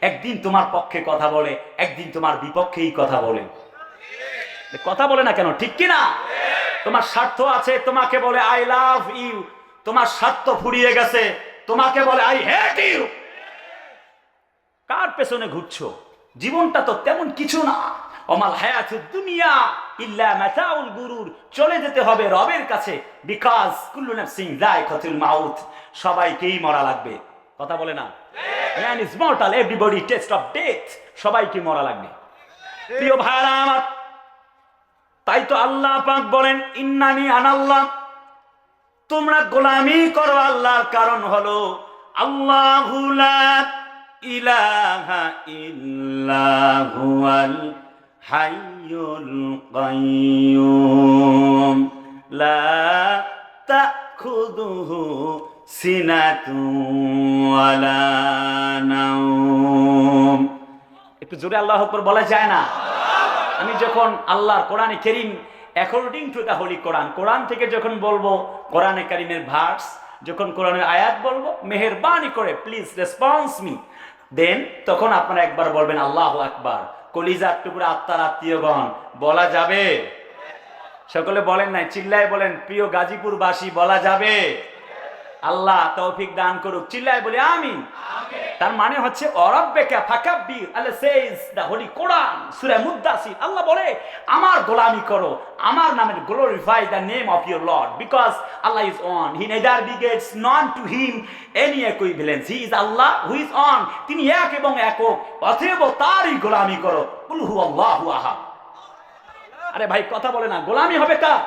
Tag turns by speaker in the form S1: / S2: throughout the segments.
S1: একদিন তোমার পক্ষে কথা বলে, একদিন তোমার বিপক্ষেই কথা বলে। কথা বলে না কেন? ঠিক কিনা? তোমার স্বার্থ আছে, তোমাকে বলে আই লাভ ইউ, তোমার স্বার্থ ফুরিয়ে গেছে, তোমাকে বলে আই হেট ইউ। কার পেছনে ঘুরছো? জীবনটা তো তেমন কিছু না। অমাল হায়াতুদ দুনিয়া ইল্লা মাতাউল গুরুর। চলে যেতে হবে রবের কাছে, বিকজ কুল্লু নাফসিন যায়কাতুল মাউত, সবাইকেই মরা লাগবে। কথা বলে না? Man is mortal, everybody test of death, সবাইকে মরা লাগবে। প্রিয় ভাইরা আমার, তাই তো আল্লাহ পাক বলেন ইন্নানি আনাল্লাহ, তোমরা গোলামি করো আল্লাহর, কারণ হলো আল্লাহু লা ইলাহা ইল্লা হুয়াল হাইয়ুল কাইয়্যুম লা তাখুযুহু সিনাতুন ওয়ালা নাওম। একটু জোরে আল্লাহু আকবার বলা যায় না? আমি যখন আল্লাহর কোরআনে কারীম অ্যাকর্ডিং টু দ্য হোলি কোরআন, কোরআন থেকে যখন বলবো, কোরআনে কারীমের ভার্স, যখন কোরআনের আয়াত বলবো, মেহেরবানি করে প্লিজ রেসপন্স মি, দেন তখন আপনারা একবার বলবেন আল্লাহু আকবার। কলিজার টুকরা আত্মার আত্মীয়গণ, বলা যাবে? সকলে বলেন নাই, চিল্লায় বলেন প্রিয় গাজীপুরবাসী, বলা যাবে? আল্লাহ তৌফিক দান করুক, চিল্লায় বলি আমিন। তার মানে হচ্ছে অরাব্বিকা ফাকাব্বির, আল্লাহ সেজ দা হোলি কোরআন, সূরা মুদ্দাসির, আল্লাহ বলে আমার গোলামি করো, আমার নামে glorify the name of your lord, because Allah is one, he neither begets none to him any equivalence, he is Allah who is one, তিনি এক এবং একক, অতএব তারই গোলামি করো। কুল হুয়াল্লাহু আহাদ। আরে ভাই কথা বলে না, গোলামি হবে কার?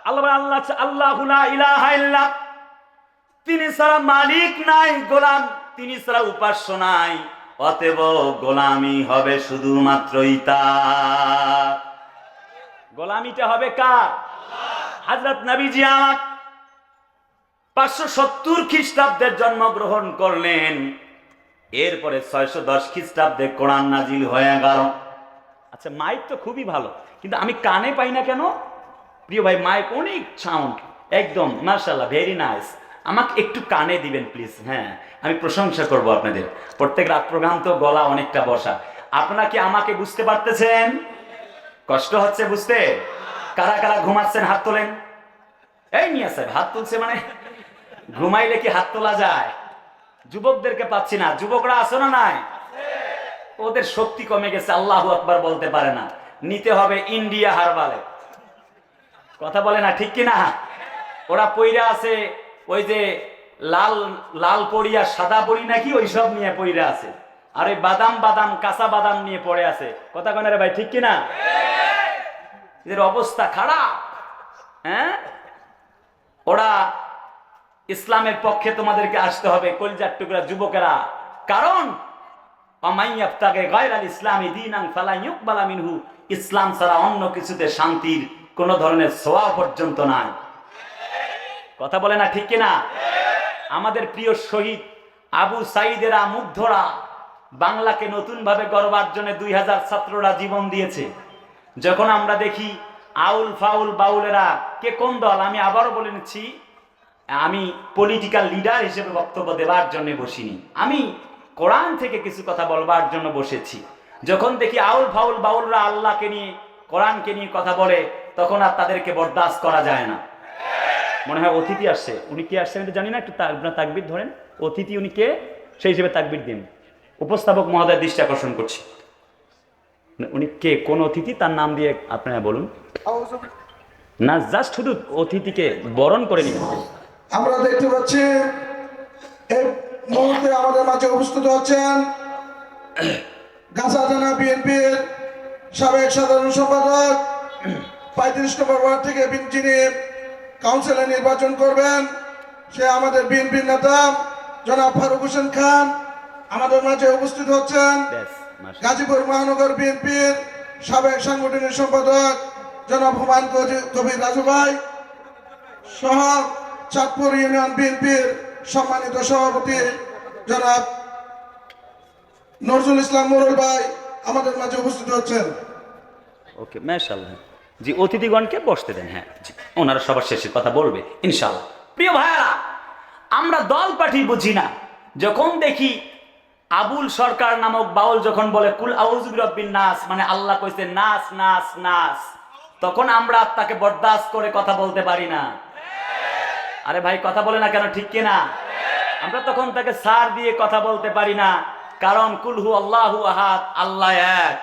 S1: আল্লাহ। আল্লাহ আল্লাহু লা ইলাহা ইল্লা, তিনি ছাড়া মালিক নাই, গোলাম তিনি ছাড়া উপাস্য নাই, অতএব গোলামি হবে শুধুমাত্রই তার। গোলামিটা হবে কার? হযরত নবীজি আমার 570 খ্রিস্টাব্দের জন্মগ্রহণ করলেন, এরপরে 610 খ্রিস্টাব্দে কোরআন নাজিল হয়ে গেল। আচ্ছা, মাইক তো খুবই ভালো, কিন্তু আমি কানে পাই না কেন? প্রিয় ভাই, মাইক অনেক সাউন্ড, একদম মাশাআল্লাহ, ভেরি নাইস। আমাকে একটু কানে দিবেন প্লিজ। হ্যাঁ, আমি প্রশংসা করব আপনাদের। প্রত্যেক রাত প্রোগ্রাম তো গলা অনেকটা বসা। আপনারা কি আমাকে বুঝতে পারতেছেন? কষ্ট হচ্ছে বুঝতে? কারা কারা ঘুমাচ্ছেন হাত তোলেন। এই নিয়ে স্যার হাত তুলছে মানে ঘুমাইলে কি হাত তোলা যায়? যুবকদেরকে পাচ্ছি না, যুবকরা আছে না? নাই, ওদের শক্তি কমে গেছে, আল্লাহু আকবার বলতে পারে না। নিতে হবে ইন্ডিয়া হারবালে। কথা বলে না, ঠিক কিনা? ওরা পইরা আছে ওই যে লাল লাল পড়িয়া সাদা পড়ি নাকি, ওই সব নিয়ে পইরা আছে, আর ওই বাদাম বাদাম কাঁচা বাদাম নিয়ে পড়ে আছে। কথা কয় না রে ভাই, ঠিক কিনা? এদের অবস্থা খারাপ। হ্যাঁ, ওরা ইসলামের পক্ষে তোমাদেরকে আসতে হবে, কলিজার টুকরা যুবকেরা, কারণ ইসলাম ছাড়া অন্য কিছুতে শান্তির কোন ধরনের ছোঁয়া পর্যন্ত নাই। কথা বলে না, ঠিক কিনা? আমাদের প্রিয় শহীদ আবু সাইদেরা, মুগ্ধরা বাংলাকে নতুন ভাবে গর্বার্জনে 2000 ছাত্ররা জীবন দিয়েছে। যখন আমরা দেখি আউল ফাউল বাউলেরা, কে কোন দল, আমি আবারও বলে নিচ্ছি, আমি পলিটিক্যাল লিডার হিসেবে বক্তব্য দেওয়ার জন্য বসিনি, আমি কোরআন থেকে কিছু কথা বলবার জন্য বসেছি। যখন দেখি আউল ফাউল বাউলরা আল্লাহকে নিয়ে, কোরআনকে নিয়ে কথা বলে, তখন আর তাদেরকে বরদাস্ত করা যায় না। মনে হয় অতিথি আসছে, উনি কে আসছেন এটা জানি না, একটু তাকবীর ধরেন। অতিথি উনি কে, সেই হিসেবে তাকবীর দিন। উপস্থাপক মহোদয় দৃষ্টি আকর্ষণ করছি, উনি কে, কোন অতিথি, তার নাম দিয়ে আপনারা বলুন না, জাস্ট শুধু অতিথিকে বরণ করে নিন।
S2: আমরা দেখতে পাচ্ছি এই মুহূর্তে আমাদের মাঝে উপস্থিত হচ্ছেন গাছা থানা বিএনপির সাবেক সাধারণ সম্পাদক, 35 নম্বর ওয়ার্ড থেকে যিনি কাউন্সিলে নির্বাচন করবেন, সে আমাদের বিএনপির নেতা জনাব ফারুক হোসেন খান। আমাদের মাঝে উপস্থিত হচ্ছেন গাজীপুর মহানগর বিএনপির সাবেক সাংগঠনিক সম্পাদক জনাব হুমায়ুন কবির রাজু ভাই সহ চাঁদপুর ইউনিয়ন বিএনপির সম্মানিত সভাপতি জনাব নজরুল ইসলাম মোরল ভাই আমাদের মাঝে উপস্থিত হচ্ছেন।
S1: ওকে, মাশাআল্লাহ। জি, অতিথিগণকে বসতে দেন। হ্যাঁ জি, ওনারা সবার শেষে কথা বলবে ইনশাআল্লাহ। প্রিয় ভাইরা, আমরা দল পার্টি বুঝি না। যখন দেখি আবুল সরকার নামক বাউল যখন বলে কুল আউযু বিরাব্বিন নাস, মানে আল্লাহ কইছে নাস নাস নাস, তখন আমরা তাকে বরদাস্ত করে কথা বলতে পারি না। আরে ভাই কথা বলে না কেন, ঠিক কিনা? আমরা তখন তাকে সার দিয়ে কথা বলতে পারি না, কারণ কুল হু আল্লাহু আহাদ, আল্লাহ এক।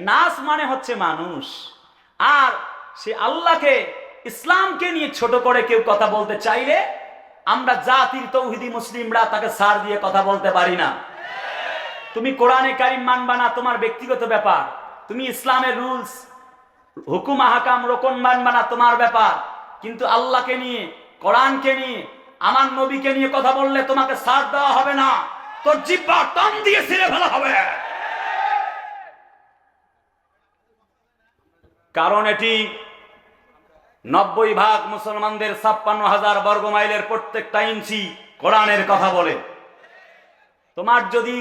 S1: নাস মানে হচ্ছে মানুষ, আর সে আল্লাহকে, ইসলামকে নিয়ে ছোট করে কেউ কথা বলতে চাইলে আমরা জাতির তৌহিদি মুসলিমরা তাকে সার দিয়ে কথা বলতে পারি না। তুমি কোরআনে কারিম মানবা না, তোমার ব্যক্তিগত ব্যাপার। তুমি ইসলামের রুলস হুকুম আহকাম রোকন মানবা না, তোমার ব্যাপার। কিন্তু আল্লাহকে নিয়ে, কোরআনকে নিয়ে, আমার নবীকে নিয়ে কথা বললে তোমাকে সার দেওয়া হবে না, তোর জিহ্বা টান দিয়ে ছিঁড়ে ফেলা হবে। কারণ এটি 90% মুসলমানদের 56,000 বর্গ মাইলের প্রত্যেকটা ইঞ্চি কোরআনের কথা বলে। তোমার যদি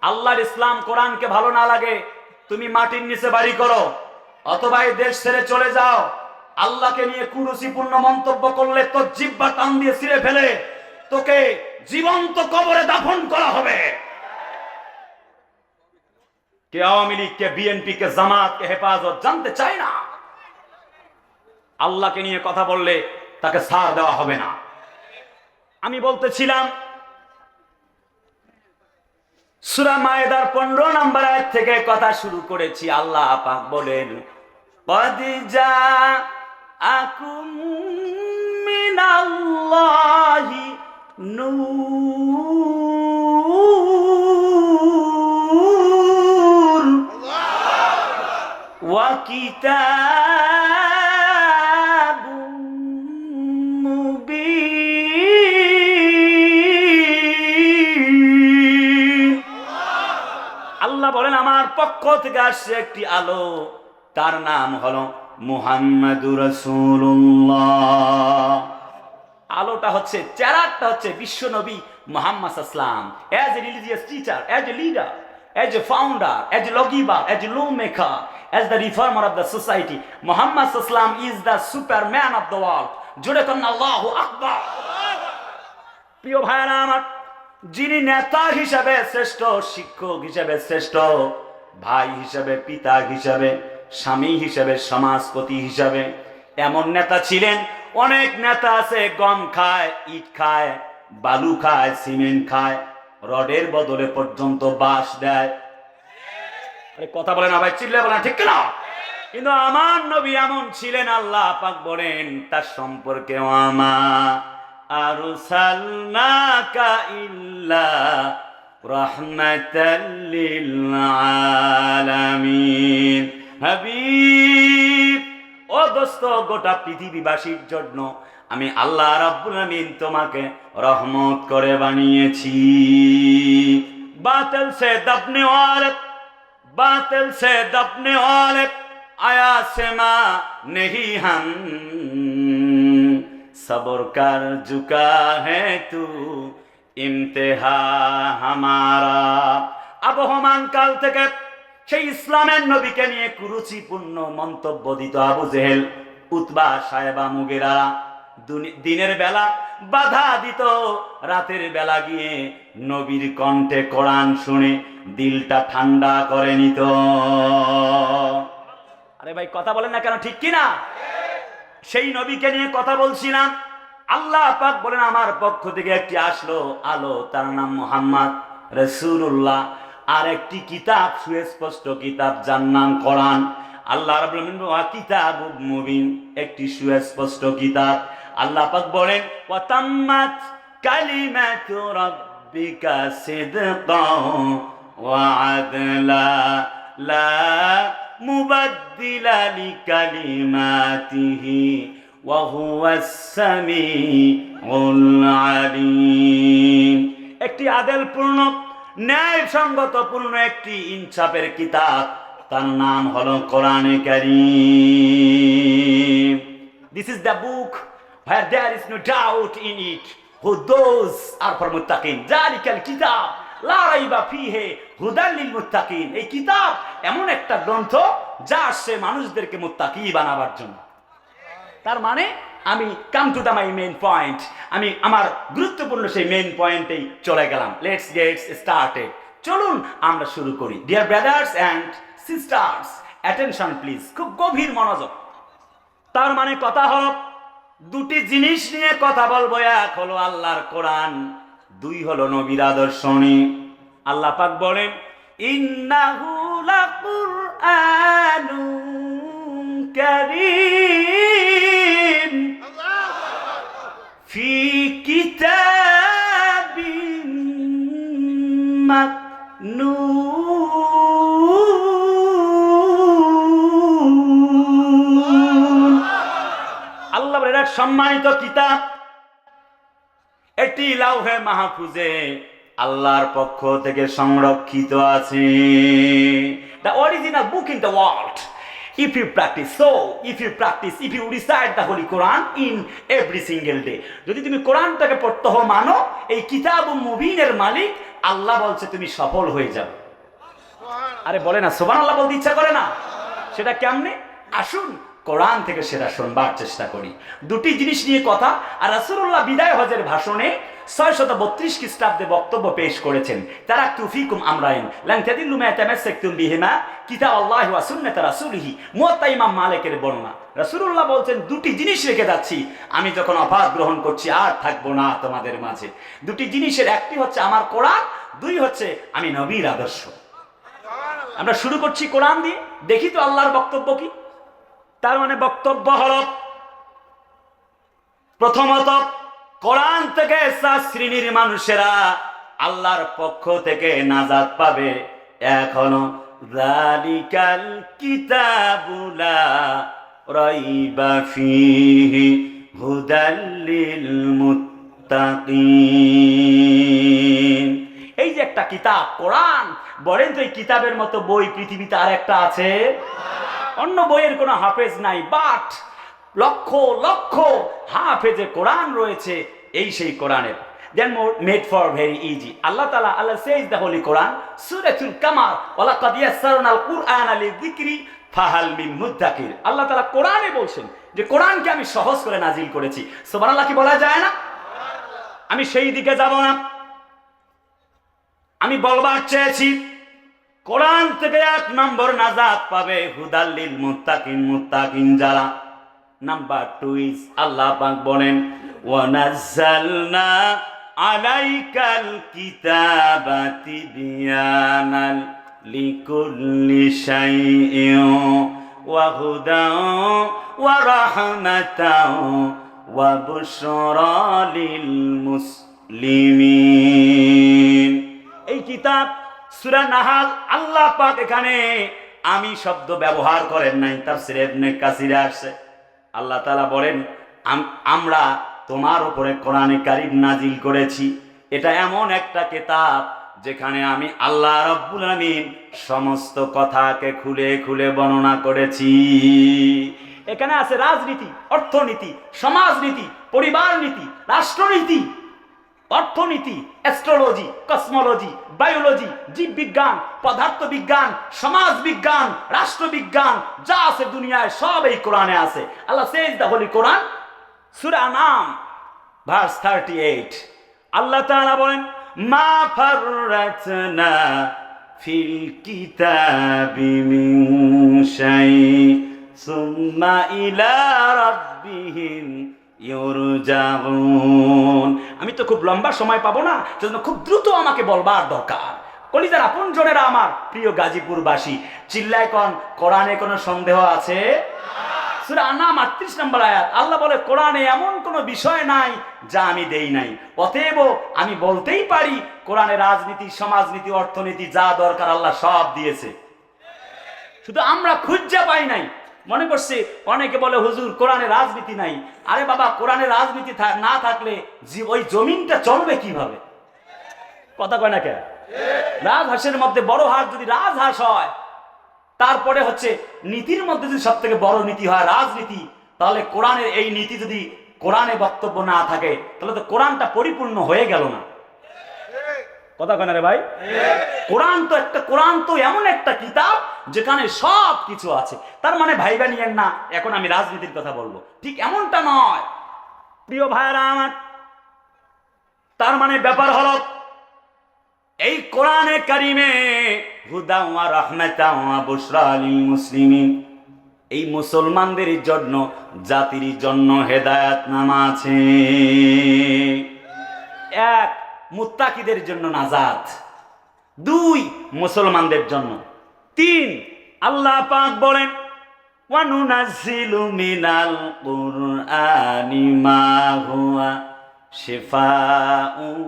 S1: আল্লাহর ইসলাম কোরআনকে ভালো না লাগে, তুমি মাটির নিচে বাড়ি করো, অথবা এই দেশ ছেড়ে চলে যাও। আল্লাহকে নিয়ে কুরুচিপূর্ণ মন্তব্য করলে তোর জিহ্বা টান দিয়ে ছিঁড়ে ফেলে তোকে জীবন্ত কবরে দাফন করা হবে। কে আওয়ামী লীগ, কে বিএনপি, কে জামাত, কে হেফাজত জানতে চায় না। আল্লাহকে নিয়ে কথা বললে তাকে ছাড় দেওয়া হবে না। আমি বলতেছিলাম সূরা মায়েদার 15 নম্বর আয়াত থেকে কথা শুরু করেছি। আল্লাহ পাক বলেন, قد جاءكم من الله نور وكتاب مبين। আল্লাহ বলেন আমার পক্ষ থেকে আসছে একটি আলো, তার নাম হলো মুহাম্মাদুর রাসূলুল্লাহ। আলোটা হচ্ছে, চেরাগটা হচ্ছে বিশ্ব নবী মুহাম্মদ সাল্লাল্লাহু আলাইহি ওয়াসাল্লাম। As a religious teacher, as a leader, as a founder, as a lawgiver, as a lawmaker, as the reformer of the society, Muhammad sallallahu alaihi wasallam is the superman of the world. জোরে কোন আল্লাহু আকবার। প্রিয় ভাইরা আমার, যিনি নেতা হিসাবে শ্রেষ্ঠ, শিক্ষক হিসাবে শ্রেষ্ঠ, ভাই হিসাবে, পিতা হিসাবে, স্বামী হিসাবে, সমাজপতি হিসাবে, এমন নেতা ছিলেন। অনেক নেতা আছে গম খায়, ইট খায়, বালু খায়, সিমেন্ট খায়, রডের বদলে পর্যন্ত বাঁশ দেয়। আরে কথা বলে না ভাই, চিল্লে বলে না, ঠিক না? কিন্তু আমার নবী এমন ছিলেন, আল্লাহ পাক বলেন তার সম্পর্কে, আমা আরসালনাকা ইল্লা রাহমাতাল লিল আলামিন। হাবিব, ও দোস্ত, গোটা পৃথিবীবাসীর জন্য আমি আল্লাহ রাব্বুল আমিন তোমাকে রহমত করে বানিয়েছি। বাতিল সে দবনে ওয়ালে, बातिल से दबने वाले आया से मां नहीं हम, सब्र कर झुका है तू इम्तिहा हमारा। আবহমান কাল থেকে সেই ইসলামের নবীকে নিয়ে কুরুচিপূর্ণ মন্তব্য দিত আবু জেহেল, উতবা, সায়েবা, মুগিরা। দিনের বেলা বাধা দিত, রাতের বেলা গিয়ে নবীর কণ্ঠে কোরআন শুনে দিলটা ঠান্ডা করে নিত। আরে ভাই কথা বলেন না কেন, ঠিক কিনা? সেই নবীকে নিয়ে কথা বলছিলাম। আল্লাহ পাক বলেন আমার পক্ষ থেকে একটি আসলো আলো, তার নাম মুহাম্মদ রাসূলুল্লাহ। আর একটি কিতাব, সুস্পষ্ট কিতাব, যার নাম কোরআন। আল্লাহ রাব্বুল আলামিন ওয়া কিতাবুম মুবিন, একটি সুস্পষ্ট কিতাব। আল্লাহ পাক বলেন ওয়া তাম্মাত কালিমাতু রাব্বিকা সিদকান ওয়া আদলা লা মুবাদদিলা লিকালিমাতিহি ওয়া হুয়াস সামিউল আলিম। একটি আদেলপূর্ণ, ন্যায়সঙ্গতপূর্ণ, একটি ইনসাফের কিতাব, তার নাম হলো কোরআনে কারীম। This is the book where there is no doubt in it, who those are for muttaqin. Zalikal kitab la raiba fihi hudan lil muttaqin. এই কিতাব এমন একটা গ্রন্থ যা আসছে মানুষদেরকে মুত্তাকি বানাবার জন্য। তার মানে আমি come to the my main point, আমি আমার গুরুত্বপূর্ণ সেই মেইন পয়েন্টেই চলে গেলাম। লেটস গেট স্টার্টেড, চলুন আমরা শুরু করি। Dear brothers and sisters, attention please, খুব গভীর মনোযোগ। তার মানে কথা হলো দুটি জিনিস নিয়ে কথা বলবো, এক হলো আল্লাহর কোরআন, দুই হলো নবীর আদর্শনী। আল্লাহ পাক বলেন ইন্নাহু লাকুরআনুন কারীম ফি কিতাবিন মাকনুন। আল্লাহ বলেন এক সম্মানিত কিতাব, এটি লাউহে মাহফুজে আল্লাহর পক্ষ থেকে সংরক্ষিত আছে। The original book in the world. If you practice, if you recite the Holy Quran in every single day. যদি তুমি কোরআনটাকে পড়তে হো মানো, এই কিতাব মুবিনের মালিক আল্লাহ বলছে তুমি সফল হয়ে যাবে। আরে বলে না সুবহানাল্লাহ বলতে ইচ্ছা করে না? সেটা কেমনে? আসুন কোরআন থেকে সেটা শুনবার চেষ্টা করি। দুটি জিনিস নিয়ে কথা। আর রাসূলুল্লাহ বিদায় হজের ভাষণে 632 খ্রিস্টাব্দে বক্তব্য পেশ করেছেন। তারাকতু ফিকুম আমরাইন লান তাদিল্লু মা তামাসসাকতুম বিহিমা কিতাবাল্লাহি ওয়া সুন্নাত রাসূলিহি। মুওয়াত্তা ইমাম মালিকের বর্ণনা। রাসূলুল্লাহ বলছেন দুটি জিনিস রেখে যাচ্ছি, আমি যখন অফাত গ্রহণ করছি আর থাকবো না তোমাদের মাঝে। দুটি জিনিসের একটি হচ্ছে আমার কোরআন, দুই হচ্ছে আমি নবীর আদর্শ। আমরা শুরু করছি কোরআন দিয়ে, দেখি তো আল্লাহর বক্তব্য কি। তার মানে বক্তব্য হলো প্রথমত কোরআন থেকে 4 শ্রেণীর মানুষেরা আল্লাহর পক্ষ থেকে নাজাত পাবে। এক হলো যালিকাল কিতাবুলা রাইবা ফীহি হুদাল লিল মুত্তাকিন। এই যে একটা কিতাব কোরআন, বলেন তো এই কিতাবের মতো বই পৃথিবীতে আর একটা আছে? অন্য বইয়ের কোনো হাফেজ নাই, বাট লক্ষ লক্ষ হাফেজে কোরআন রয়েছে এই সেই কোরআনের। Then made for very easy. Allah says the Holy Quran, সূরাতুল কামার, ওয়ালাকাদ ইয়াসসারনাল কুরআনা লিযিকরি ফাহাল মিন মুদ্দাকির। আল্লাহ তাআলা কোরআনে বলছেন যে কোরআনকে আমি সহজ করে নাজিল করেছি। সুবহানাল্লাহ কি বলা যায় না? আমি সেই দিকে যাব না, আমি বলবার চেয়েছি কোরআন থেকে 1 নম্বর নাজাত পাবে হুদাল্লিল মুত্তাকিন, মুত্তাকিন যারা। নাম্বার 2 ইজ আল্লাহ পাক বলেন ওয়া নাযালনা আলাইকাল কিতাবা তিবয়ানাল লিকুল্লি শাইইন ওয়া হুদান ওয়া রাহমাতান ওয়া বুশরা লিল মুসলিমিন। এই কিতাব সূরা নাহাল, আল্লাহ পাক এখানে আমি শব্দ ব্যবহার করেন নাই, তাফসীরে ইবনে কাসিরে আসছে। আল্লাহ তাআলা বলেন আমরা তোমার উপরে কোরআনে কারীম নাজিল করেছি। এটা এমন একটা কিতাব যেখানে আমি আল্লাহ রাব্বুল আলামিন সমস্ত কথাকে খুলে খুলে বর্ণনা করেছি। এখানে আছে রাজনীতি, অর্থনীতি, সমাজনীতি, পরিবার নীতি, রাষ্ট্রনীতি, অর্থনীতি, অ্যাস্ট্রোলজি, কসমোলজি, বায়োলজি, জীববিজ্ঞান, পদার্থ বিজ্ঞান, সমাজ বিজ্ঞান, রাষ্ট্রবিজ্ঞান, যা আছে দুনিয়ায় সব এই কোরআনে আছে। আল্লাহ says the Holy Quran, Surah Anam verse 38। আল্লাহ তাআলা বলেন মা ফাররাতনা ফিল কিতাবি মিন শাই সুম্মা ইলা রাব্বিহিম ইউরজাউন। আমি তো খুব লম্বা সময় পাবো না, সেজন্য খুব দ্রুত আমাকে বলবার দরকার। কলিজার আপনজনেরা আমার প্রিয় গাজীপুরবাসী, চিল্লায় কোন কোরআনে কোনো সন্দেহ আছে? সূরা আনাম 38 নম্বর আয়াত, আল্লাহ বলে কোরআনে এমন কোনো বিষয় নাই যা আমি দেই নাই। অতএব আমি বলতেই পারি কোরআনে রাজনীতি, সমাজনীতি, অর্থনীতি যা দরকার আল্লাহ সব দিয়েছে, শুধু আমরা খুঁজে পাই নাই। মনে করছে অনেকে বলে হুজুর কোরআনে রাজনীতি নাই। আরে বাবা, কোরআনে রাজনীতি না থাকলে ওই জমিনটা চলবে কিভাবে? কথা কয় না কেন? রাজহাঁসের মধ্যে বড় হাঁস যদি রাজহাঁস হয়, তারপরে হচ্ছে নীতির মধ্যে যদি সব থেকে বড় নীতি হয় রাজনীতি, তাহলে কোরআনের এই নীতি যদি কোরআনে বক্তব্য না থাকে তাহলে তো কোরআনটা পরিপূর্ণ হয়ে গেল না। কথা কয় না রে ভাই? কোরআন তো এমন একটা কিতাব যেখানে সব কিছু আছে। তার মানে ভাইবা নিয়েন না এখন আমি রাজনীতির কথা বলবো, ঠিক এমনটা নয়। প্রিয় ভাইরা আমার, তার মানে ব্যাপার হলো এই কোরআনে কারিমে হুদা ওয়া রাহমাতাও ওয়া বুশরা লিল মুসলিমিন, এই মুসলমানদের জন্য, জাতির জন্য হেদায়েত নামা আছে। এক, মুত্তাকিদের জন্য নাজাত। দুই, মুসলমানদের জন্য। তিন, আল্লাহ পাক বলেন ওয়া নুনাজ্জিলু মিনাল কুরআনি মা হুয়া শিফাউন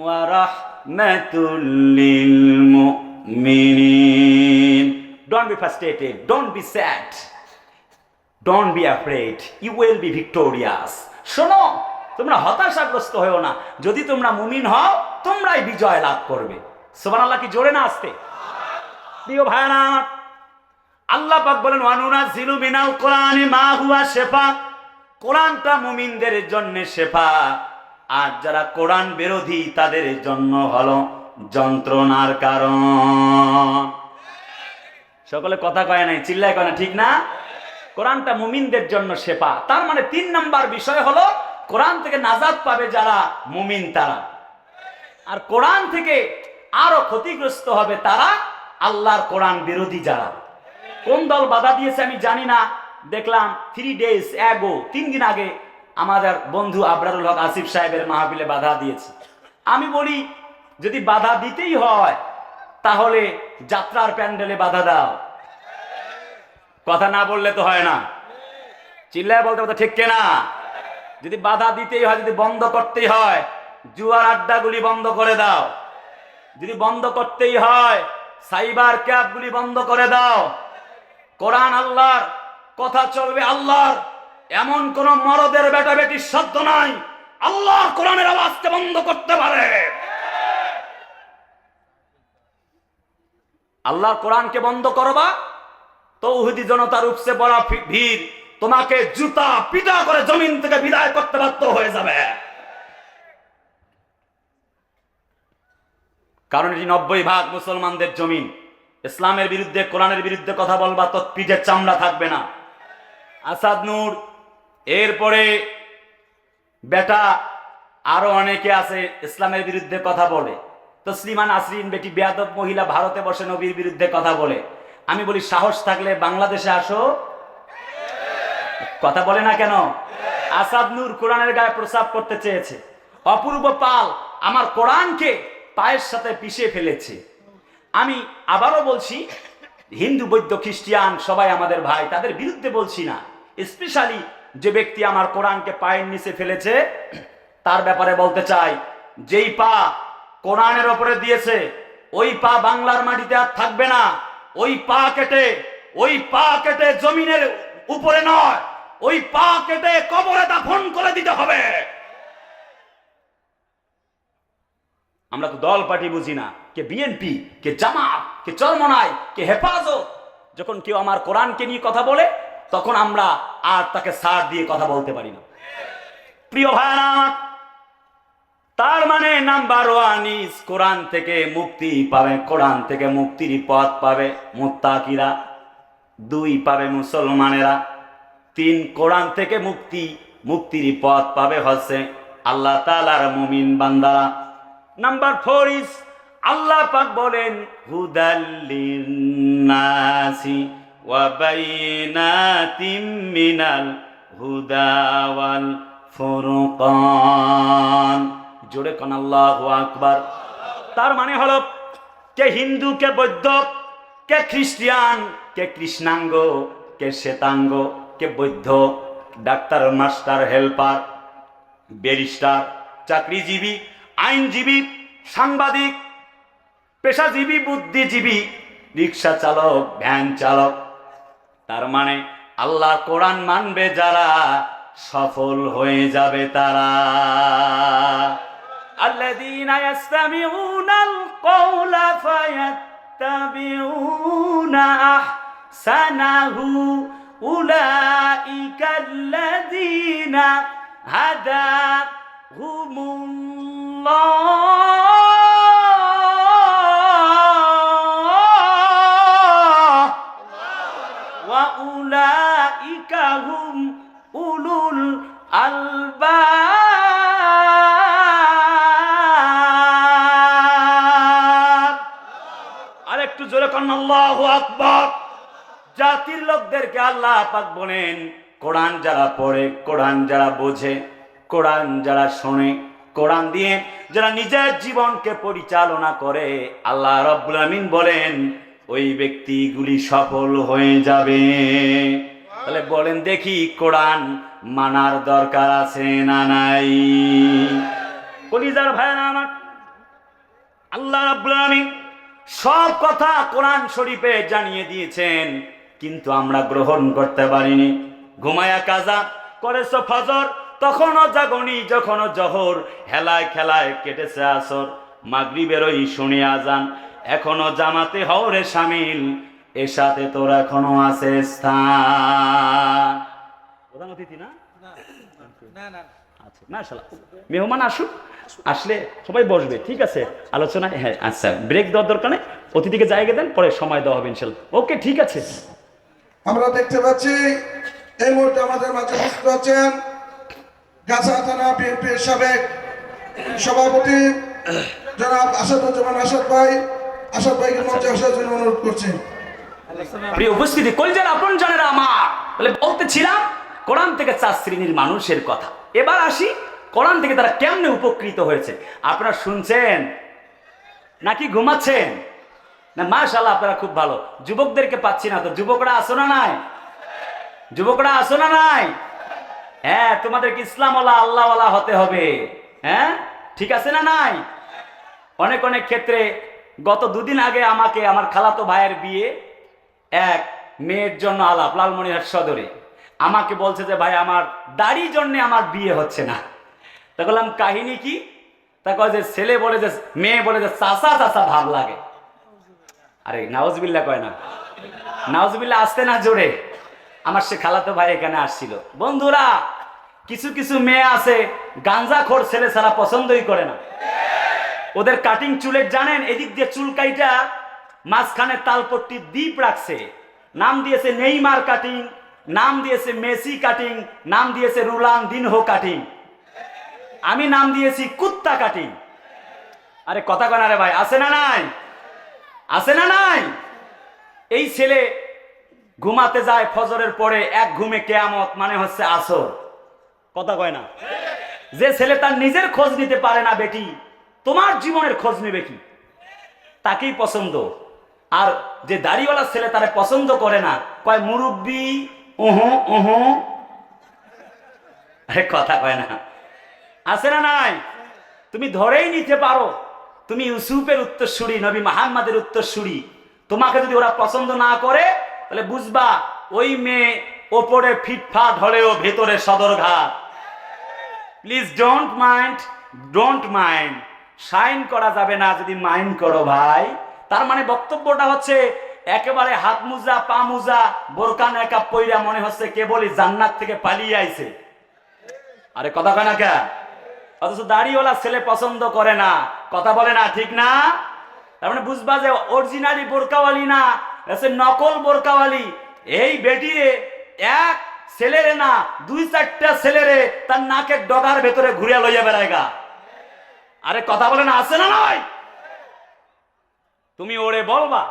S1: ওয়া রাহমাতুল লিল মুমিনিন। Don't be frustrated, don't be sad, don't be afraid, you will be victorious. শোনো, তোমরা হতাশাগ্রস্ত হও না, যদি তোমরা মুমিন হও তোমরাই বিজয় লাভ করবে। সুবহানাল্লাহ, কি জোরে না আসতে? প্রিয় ভাইরা, আল্লাহ পাক বলেন ওয়া নুনাজ্জিলু মিনাল কুরআনি মা হুয়া শিফা, কোরআনটা মুমিনদের জন্য শিফা, আর যারা কোরআন বিরোধী তাদের জন্য হলো যন্ত্রণার কারণ। সকলে কথা কয় নাই, চিল্লায় কয় না, ঠিক না? কোরআনটা মুমিনদের জন্য শিফা, তার মানে 3 নাম্বার বিষয় হলো কোরআন থেকে নাজাত পাবে যারা মুমিন তারা, আর কোরআন থেকে আরো ক্ষতিগ্রস্ত হবে তারা আল্লাহর কোরআন বিরোধী যারা। কোন দল বাধা দিয়েছে আমি জানি না, দেখলাম 3 days ago, 3 দিন আগে আমাদের বন্ধু আবরারুল হক আসিফ সাহেবের মাহফিলে বাধা দিয়েছে। আমি বলি যদি বাধা দিতেই হয় তাহলে যাত্রার প্যান্ডেলে বাধা দাও, কথা না বললে তো হয় না, চিল্লায় বলতে বলতে ঠিক কেনা? যদি বাধা দিতেই হয়, যদি বন্ধ করতেই হয়, জুয়ার আড্ডাগুলি বন্ধ করে দাও। যদি বন্ধ করতেই হয়, সাইবার ক্যাবগুলি বন্ধ করে দাও। কোরআন আল্লাহর, কথা চলবে আল্লাহর, এমন কোন মরদের বেটা বেটির সাধ্য নাই আল্লাহর কোরআনের আওয়াজকে বন্ধ করতে পারে। আল্লাহর কোরআনকে বন্ধ করবা, তৌহিদি জনতার উপসে বড় ভিড় তোমাকে জুতা পিটা করে জমিন থেকে বিদায় করতে বাধ্য হয়ে যাবে। কারণ এটি 90% মুসলমানদের জমিন। ইসলামের বিরুদ্ধে, কোরআনের বিরুদ্ধে কথা বলবা তো পিঠের চামড়া থাকবে না। আসাদ নূর, এরপরে বেটা আরো অনেকে আছে ইসলামের বিরুদ্ধে কথা বলে। তসলিমা নাসরিন বেটি বেয়াদব মহিলা ভারতে বসে নবীর বিরুদ্ধে কথা বলে। আমি বলি সাহস থাকলে বাংলাদেশে আসো, কথা বলে না কেন? আসাদ নূর কোরআনের গায়ে প্রস্রাব করতে চেয়েছে, অপূর্ব পাল আমার কোরআনকে পায়ের সাথে পিষে ফেলেছে। আমি আবারও বলছি, হিন্দু বৌদ্ধ খ্রিস্টান সবাই আমাদের ভাই, তাদের বিরুদ্ধে বলছি না। স্পেশালি যে ব্যক্তি আমার কোরআনকে পায়ের নিচে ফেলেছে তার ব্যাপারে বলতে চাই, যেই পা কোরআনের ওপরে দিয়েছে ওই পা বাংলার মাটিতে আর থাকবে না। ওই পা কেটে জমিনের উপরে নয়, ওই পা কেটে কবরে দাফন করে দিতে হবে। আমরা তো দল পার্টি বুঝি না, কে বিএনপি, কে জামাত, কে চরমনাই, কে হেফাজত। যখন কেউ আমার কোরআনকে নিয়ে কথা বলে তখন আমরা আর তাকে ছাড় দিয়ে কথা বলতে পারি না। প্রিয় ভাইরা, তার মানে নাম্বার 1 ইজ কোরআন থেকে মুক্তি পাবে, কোরআন থেকে মুক্তির পথ পাবে মুত্তাকিরা। 2 পাবে মুসলমানেরা। 3 কোরআন থেকে মুক্তির পথ পাবে হচ্ছে আল্লাহ তাআলার মুমিন বান্দারা। নাম্বার 4 ইজ আল্লাহ পাক বলেন হুদাল লিন্নাসি ওয়া বাইনাতিম মিনাল হুদা ওয়াল ফুরকান। জোরে কোন আল্লাহু আকবার। তার মানে হলো কে হিন্দু, কে বৌদ্ধ, কে খ্রিস্টান, কে কৃষ্ণাঙ্গ, কে শ্বেতাঙ্গ, কে বৌদ্ধ, ডাক্তার, মাস্টার, হেল্পার, ব্যারিস্টার, চাকরিজীবী, আইনজীবী, সাংবাদিক, পেশাজীবী, বুদ্ধিজীবী, রিক্সা চালক, ভ্যান চালক, তার মানে আল্লাহ কোরআন মানবে যারা সফল হয়ে যাবে তারা। الذين يستمعون القول فيتبعون أحسنه أولئك الذين هداهم الله وأولئك هم أولو الألباب আর একটু জোরে করেন আল্লাহু আকবার। জাতির লোকদেরকে আল্লাহ পাক বলেন, কোরআন যারা পড়ে, কোরআন যারা বোঝে, কোরআন যারা শোনে, কোরআন দিয়ে যারা নিজের জীবনকে পরিচালনা করে, আল্লাহ রাব্বুল আমিন বলেন ওই ব্যক্তিগুলি সফল হয়ে যাবে। তাহলে বলেন দেখি, কোরআন মানার দরকার আছে না নাই? কলিজার ভাইরা আমার, আল্লাহ রাব্বুল আমিন সব কথা কোরআন শরীফে জানিয়ে দিয়েছেন, কিন্তু আমরা গ্রহণ করতে পারিনি। ঘুমায়া কাজা করেছ ফজর, তখনও জাগনি, যখনও জহর, হেলায় খেলায় কেটেছে আসর, মাগরিবের ওই শুনে আজান, এখনো জামাতে হওরে শামিল, এর সাথে তোর এখনো আছে স্থান। প্রধান অতিথি না? আচ্ছা, মাশাআল্লাহ, মেহমান আসুক, আসলে সবাই বসবে, ঠিক আছে? আলোচনায়, হ্যাঁ আচ্ছা, ব্রেক দেওয়ার দরকার নেই, অতিথিকে জায়গা দেন, পরে সময় দেওয়া হবে ইনশাআল্লাহ। ওকে, ঠিক আছে।
S2: আমরা দেখতে পাচ্ছি এই মুহূর্তে আমাদের মাঝে উপস্থিত আছেন গাছা থানা বিএনপির সাবেক সভাপতি জনাব আসাদুজ্জামান আসাদ ভাই। আসাদ ভাইকে মঞ্চে আসার জন্য অনুরোধ করছি।
S1: প্রিয় উপস্থিতি, কলিজার আপন জানেরা আমার, বলে বলতেছিলাম কোরআন থেকে 4 শ্রেণীর মানুষের কথা। এবার আসি কোরআন থেকে তারা কেমনে উপকৃত হয়েছে। আপনারা শুনছেন নাকি ঘুমাচ্ছেন? না, মাশাআল্লাহ, আপনারা খুব ভালো। যুবকদেরকে পাচ্ছি না তো, যুবকরা আসো না নাই? যুবকরা আসো না নাই? হ্যাঁ, তোমাদেরকে ইসলামওয়ালা আল্লাহওয়ালা হতে হবে। হ্যাঁ, ঠিক আছে না নাই? অনেক অনেক ক্ষেত্রে, গত 2 দিন আগে আমাকে আমার খালাতো ভাইয়ের বিয়ে, এক মেয়ের জন্য আলাপ, লালমনিরহাট সদরে, আমাকে বলছে যে ভাই আমার দাড়ির জন্য আমার বিয়ে হচ্ছে না। তা বললাম কাহিনী কি? তা কয় যে ছেলে বলে যে, মেয়ে বলে যে চাচা চাচা ভাব লাগে। আরে নাউজুবিল্লাহ কয় না, নাউজুবিল্লাহ আসতে না জোরে। আমার সে খালাতো ভাই এখানে আসছিল। বন্ধুরা, কিছু কিছু মেয়ে আছে গাঞ্জাখোর ছেলে ছাড়া পছন্দই করে না। ওদের কাটিং চুলের জানেন, এদিক দিয়ে চুল কাইটা মাঝখানে তালপট্টি দ্বীপ রাখছে, নাম দিয়েছে নেইমার কাটিং, নাম দিয়েছে মেসি কাটিং, নাম দিয়েছে রোনালদিনহো কাটিং, আমি নাম দিয়েছি কুত্তা কাটিং। আরে কথা কয় না রে ভাই, আছে না নাই? আছে না নাই? এই ছেলে ঘুমাতে যায় ফজরের পরে, এক ঘুমে কেয়ামত, মানে হচ্ছে আসর। কথা কয় না? যে ছেলে তার নিজের খোঁজ নিতে পারে না, বেটি তোমার জীবনের খোঁজ নেবে কি? তাকেই পছন্দ। আর যে দাড়িওয়ালা ছেলে তারে পছন্দ করে না, কয় মুরব্বি, আরে কথা কয় না? আছে না নাই? তুমি ধরেই নিতে পারো তুমি ইউসুফের উত্তরসূরি, নবী মুহাম্মাদের উত্তরসূরি। তোমাকে যদি ওরা পছন্দ না করে, তাহলে বুঝবা ওই মেয়ে ওপরে ফিটফাট হলেও ভেতরে Sadarghat. Please don't mind, don't mind. Shine করা যাবে না যদি মাইন্ড করো ভাই। তার মানে বক্তব্যটা হচ্ছে একেবারে হাত মুজা, পা মুজা, বোরকা নেকাব পইরা মনে হচ্ছে কেবলই জান্নাত থেকে পালিয়ে আইছে। আরে কথা কয় না কে? অথচ দাড়িওয়ালা ছেলে পছন্দ করে না। কথা বলে না, ঠিক না? তার মানে বুঝবা যে অরিজিনালি বোরকাওয়ালি না, নকল বোরকাওয়ালি। এই বেটিরে এক ছেলেরে না, 2-4টা ছেলেরে তার নাকের ডগার ভেতরে ঘুরে লইয়া বেড়ায়গা। আরে কথা বলে না, আছে না নয়? তুমি ওরে বলবা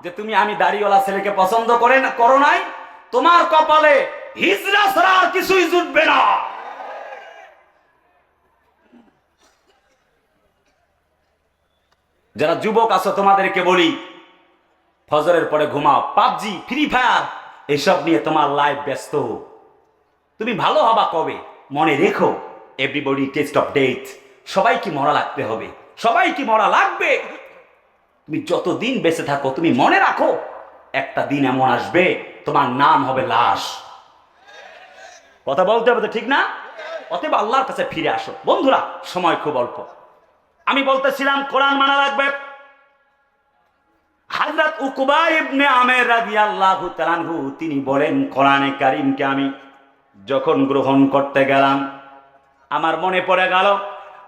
S1: যে তুমি আমি দাড়িওয়ালা ছেলেকে পছন্দ করো নাই, তোমার কপালে হিজরা ছাড়া আর কিছুই জুটবে না। যারা যুবক আছো তোমাদেরকে বলি, ফজরের পরে ঘুমাও, পাবজি, ফ্রি ফায়ার এসব নিয়ে তোমার লাইফ ব্যস্ত। তুমি ভালো হবা কবে? মনে রেখো, এভরিবডি টেস্ট অফ ডেথ। সবাই কি মরা লাগতে হবে? সবাই কি মরা লাগবে? তুমি যতদিন বেঁচে থাকো, তুমি মনে রাখো একটা দিন এমন আসবে তোমার নাম হবে লাশ। কথা বলতে হবে তো, ঠিক না? অতএব আল্লাহর কাছে ফিরে আসো। বন্ধুরা, সময় খুব অল্প। আমি বলতেছিলাম কোরআন মানা লাগবে। হযরত উকবা ইবনে আমের রাদিয়াল্লাহু তাআলা আনহু তিনি বলেন, কোরআনে কারীমকে আমি যখন গ্রহণ করতে গেলাম, আমার মনে পড়ে গেল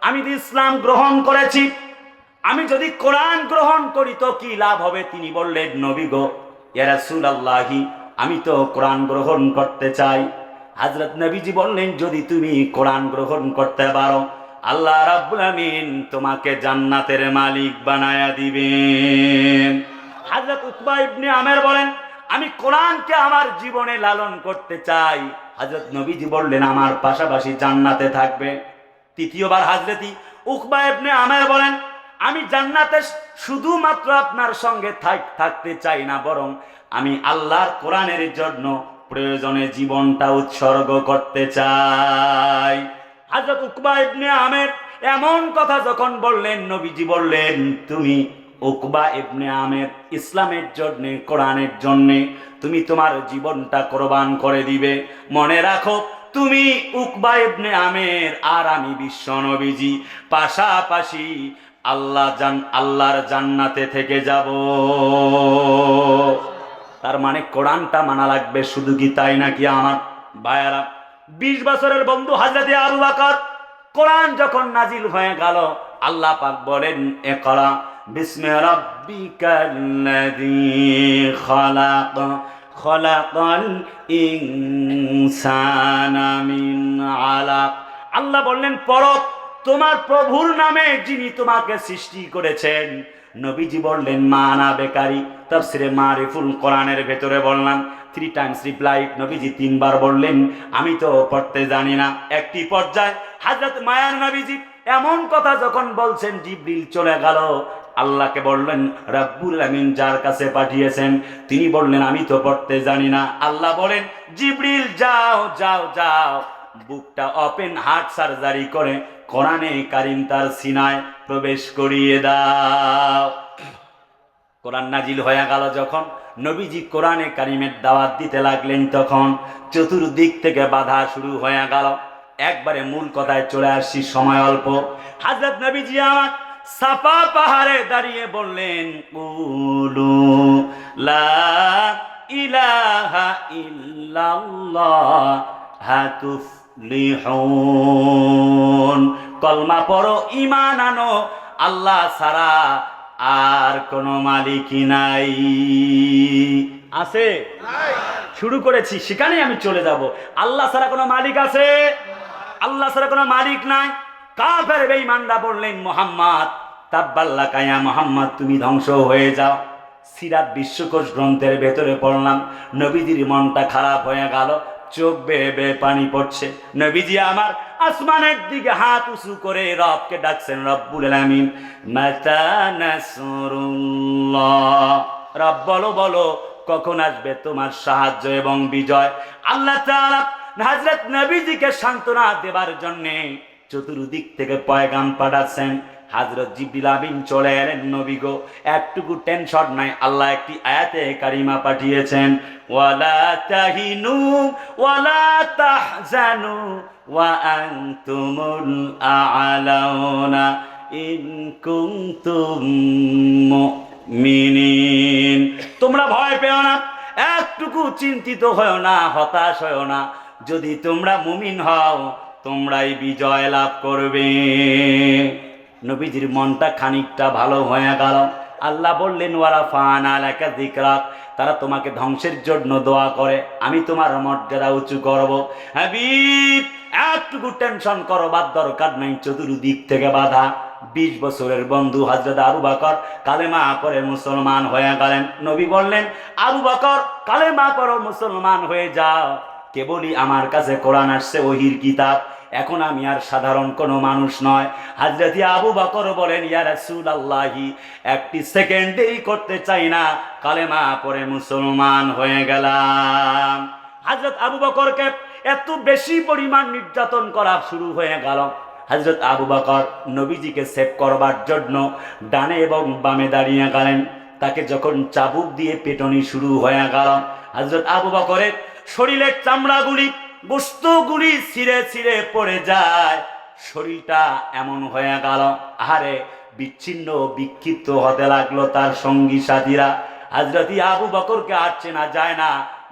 S1: আমি যদি ইসলাম গ্রহণ করেছি, আমি যদি কোরআন গ্রহণ করি তো কি লাভ হবে? তিনি বললেন, নবী গো, ইয়া রাসূলুল্লাহি, আমি তো কোরআন গ্রহণ করতে চাই। হযরত নবীজি বললেন, যদি তুমি কোরআন গ্রহণ করতে পারো, আল্লাহ রাব্বুল আমিন তোমাকে জান্নাতের মালিক বানায়া দিবেন। হযরত উকবা ইবনে আমের বলেন, আমি কোরআনকে আমার জীবনে লালন করতে চাই। হযরত নবীজি বললেন, আমার পাশাপাশি জান্নাতে থাকবে। তৃতীয়বার হযরত উকবা ইবনে আমের বলেন, আমি জান্নাতে শুধুমাত্র আপনার সঙ্গে থাকতে চাই না, বরং আমি আল্লাহর কোরআনের জন্য প্রয়োজনে জীবনটা উৎসর্গ করতে চাই। হযরত উকবা ইবনে আমের এমন কথা যখন বললেন, নবীজি বললেন, তুমি উকবা ইবনে আমের ইসলামের জন্য, কোরআনের জন্য তুমি তোমার জীবনটা কোরবান করে দিবে। মনে রাখো, তুমি উকবা ইবনে আমের আর আমি বিশ্ব নবীজি পাশাপাশি আল্লাহর জান্নাতে থেকে যাব। তার মানে কোরআনটা মানা লাগবে। শুধু কি তাই নাকি আমার ভাইয়ারা? 20 বছরের বন্ধু হযরত আবু বকর, কোরআন যখন নাজিল হয়ে গেল, আল্লাহ পাক বলেন, ইকরা বিসমি রাব্বিকাল্লাযী খালাক খলাকাল ইনসানা মিন আলাক। আল্লাহ বললেন, পড়ো তোমার প্রভুর নামে যিনি তোমাকে সৃষ্টি করেছেন। নবীজি বললেন, মানা বেকারি। তাফসিরে মারিফুল কোরআনের ভেতরে বললাম 3 টাইমস রিপ্লাইড। নবীজি 3 বার বললেন, আমি তো পড়তে জানি না। একটি পর্যায়ে হযরত মায়ার নবীজি এমন কথা যখন বলছেন, জিবরিল চলে গেল, আল্লাহকে বললেন, রাব্বুল আমিন যার কাছে পাঠিয়েছেন তিনি বললেন, আমি তো পড়তে জানি না। আল্লাহ বলেন, জিবরিল যাও যাও যাও, বুকটা ওপেন হার্ট সার্জারি করে কোরআনে কারীম তার সিনায় প্রবেশ করিয়ে দাও। কোরআন নাজিল হয়ে গেল যখন, নবীজি কোরআনে কারীমের দাওয়াত দিতে লাগলেন, তখন চতুর্দিক থেকে বাধা শুরু হয়ে গেল। একবারে মূল কথায় চলে আসছি, সময় অল্প। হযরত নবীজি আমার সাফা পাহাড়ে দাঁড়িয়ে বললেন, কুলু লা ইলাহা ইল্লাল্লাহ হাতুফলিহুন। কলমা পড়ো, ঈমান আনো, আল্লাহ ছাড়া আর কোনো মালিকই নাই। আছে? শুরু করেছি, সেখানেই আমি চলে যাব। আল্লাহ ছাড়া কোনো মালিক আছে? আল্লাহ ছাড়া কোনো মালিক নাই। কাফের বেঈমানরা বললেন, মুহাম্মদ তাব্বাল্লাকা ইয়া মুহাম্মদ, তুমি ধ্বংস হয়ে যাও। সিরাত বিশ্বকোষ গ্রন্থের ভেতরে পড়লাম, নবীজির মনটা খারাপ হয়ে গেল, চোখ বেয়ে বেয়ে পানি পড়ছে। নবীজি আমার আসমানের দিকে হাত উঁচু করে রবকে ডাকছেন, রব্বুল আলামিন মাতা নাসরুল্লাহ। রব বলো বলো, কখন আসবে তোমার সাহায্য এবং বিজয়? আল্লাহ তাআলা হযরত নবীজিকে সান্ত্বনা দেবার জন্য চতুর্দিক থেকে পয়গাম পাঠাচ্ছেন। হযরত জিবরিল আমিন চলে এলেন, নবী গো একটুকু টেনশন নাই, আল্লাহ একটি আয়াতে কারিমা পাঠিয়েছেন, ওয়ালা তাহিনু ওয়ালা তাহজানু ওয়া আনতুমুল আ'লাউনা ইন কুনতুম মুমিনিন। তোমরা ভয় পেও না, একটুকু চিন্তিত হও না, হতাশ হও না, যদি তোমরা মুমিন হও তোমরাই বিজয় লাভ করবে। নবীজির মনটা খানিকটা ভালো হয়ে গেল। আল্লাহ বললেন, ওয়ারাফা'না লাকা যিকরাক, তারা তোমাকে ধ্বংসের জন্য দোয়া করে, আমি তোমার মর্যাদা উঁচু করব। হাবিব একটুকু টেনশন করবার দরকার নাই, চতুর্দিক থেকে বাধা। 20 বছরের বন্ধু হযরত আবু বকর কালেমা পড়ে মুসলমান হয়ে গেলেন। নবী বললেন, আবু বকর কালেমা পড়ো, মুসলমান হয়ে যাও। কেবলই আমার কাছে কোরআন আসছে, ওহীর কিতাব, এখন আমি আর সাধারণ কোনো মানুষ নয়। হযরত আবু বকর বলেন, ইয়া রাসূলুল্লাহি, একটি সেকেন্ড দেরি করতে চাই না, কালেমা পড়ে মুসলমান হয়ে গেলাম। হযরত আবু বকরকে এত বেশি পরিমাণ নির্যাতন করা শুরু হয়ে গেল। হযরত আবু বকর নবীজিকে সেভ করবার জন্য ডানে এবং বামে দাঁড়িয়ে গেলেন। তাকে যখন চাবুক দিয়ে পেটনি শুরু হয়ে গেল, হযরত আবু বকরের শরীরের চামড়াগুলি, গোশতগুলি ছিঁড়ে ছিঁড়ে পড়ে যায়। শরীরটা এমন হয়ে গেল, আরে বিচ্ছিন্ন বিক্ষিপ্ত হতে লাগলো তার সঙ্গী সাথীরা। হযরত আবু বকরকে আর চেনা যায় না,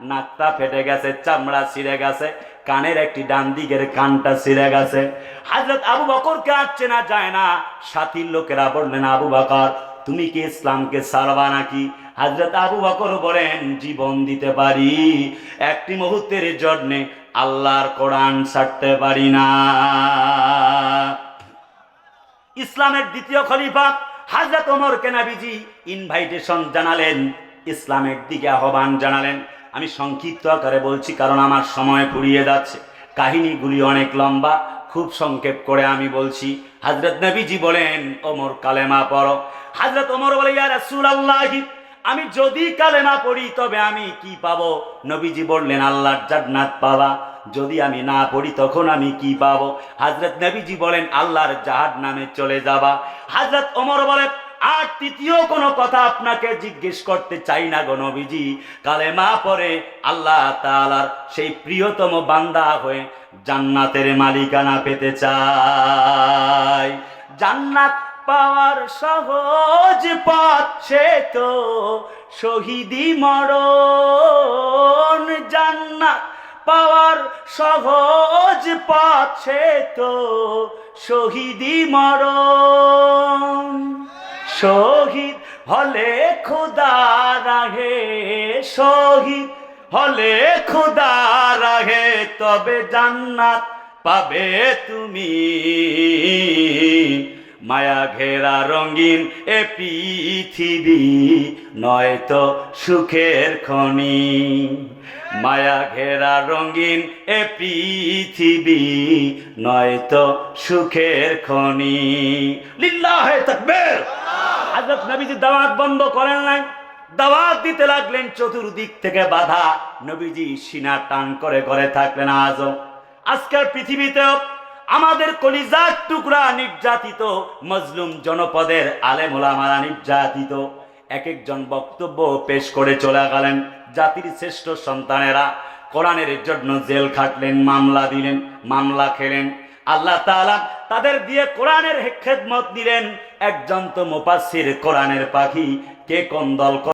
S1: নাকটা ফেটে গেছে, চামড়া ছিঁড়ে গেছে, কানের একটি ডান দিকের কানটা ছিঁড়ে গেছে। হযরত আবু বকরকে আর চেনা যায় না। সাথীর লোকেরা বললেন, আবু বকর তুমি কি ইসলামকে ছাড়বা নাকি? হযরত আবু বকর বলেন, জীবন দিতে পারি, একটি মুহূর্তের জন্য আল্লাহর কোরআন ছাড়তে পারি না। ইসলামের দ্বিতীয় খলিফা হযরত ওমরকে নবীজি ইনভাইটেশন জানালেন, ইসলামের দিকে আহ্বান জানালেন। আমি সংক্ষিপ্ত আকারে বলছি কারণ আমার সময় ফুরিয়ে যাচ্ছে, কাহিনীগুলি অনেক লম্বা, খুব সংক্ষেপ করে আমি বলছি। হযরত নবীজি বলেন, ওমর কালেমা পড়ো। হযরত ওমর বলে, ইয়া রাসূলুল্লাহ, আমি যদি কালেমা পড়ি তবে আমি কি পাবো? নবীজি বললেন, আল্লাহর জান্নাত পাবা। যদি আমি না পড়ি তখন আমি কি পাবো? হযরত নবীজি বলেন, আল্লাহর জাহান্নামে চলে যাবা। হযরত ওমর বলে, আর তৃতীয় কোনো কথা আপনাকে জিজ্ঞেস করতে চাই না গো নবীজি, কালেমা পড়ে আল্লাহ তাআলার সেই প্রিয়তম বান্দা হয়ে জান্নাতের মালিকানা পেতে চাই। জান্নাত পাওয়ার সহজ পথ সে তো শহীদি মরণ। জান্নাত পাওয়ার সহজ পথ সে তো শহীদি মরণ। শহীদ হলে খোদা রাহে, শহীদ হলে খোদা রাহে, তবে জান্নাত পাবে তুমি। মায়া ঘেরা রঙিন এ পৃথিবী নয়তো সুখের খনি। মায়া ঘেরা রঙিন এ পৃথিবী নয়তো সুখের খনি। লিল্লাহে তাকবীর। হযরত নবীজি দাওয়াত বন্ধ করেন নাই, দাওয়াত দিতে লাগলেন। চতুর্দিক থেকে বাধা, নবীজি সিনা টান করে ঘরে থাকলেন। আজও আজকের পৃথিবীতেও আমাদের কলিজার টুকরা নির্যাতিত, মজলুম জনপদের আলেম ওলামারা নির্যাতিত। এক একজন বক্তব্য পেশ করে চলে গেলেন। জাতির শ্রেষ্ঠ সন্তানেরা কোরআনের জন্য জেল খাটলেন, মামলা দিলেন, মামলা খেলেন। আল্লাহ তাআলা তাদের দিয়ে কোরআনের খেদমত দিলেন। একজন তো মুফাসসির, কোরআনের পাখি, কে কোন দল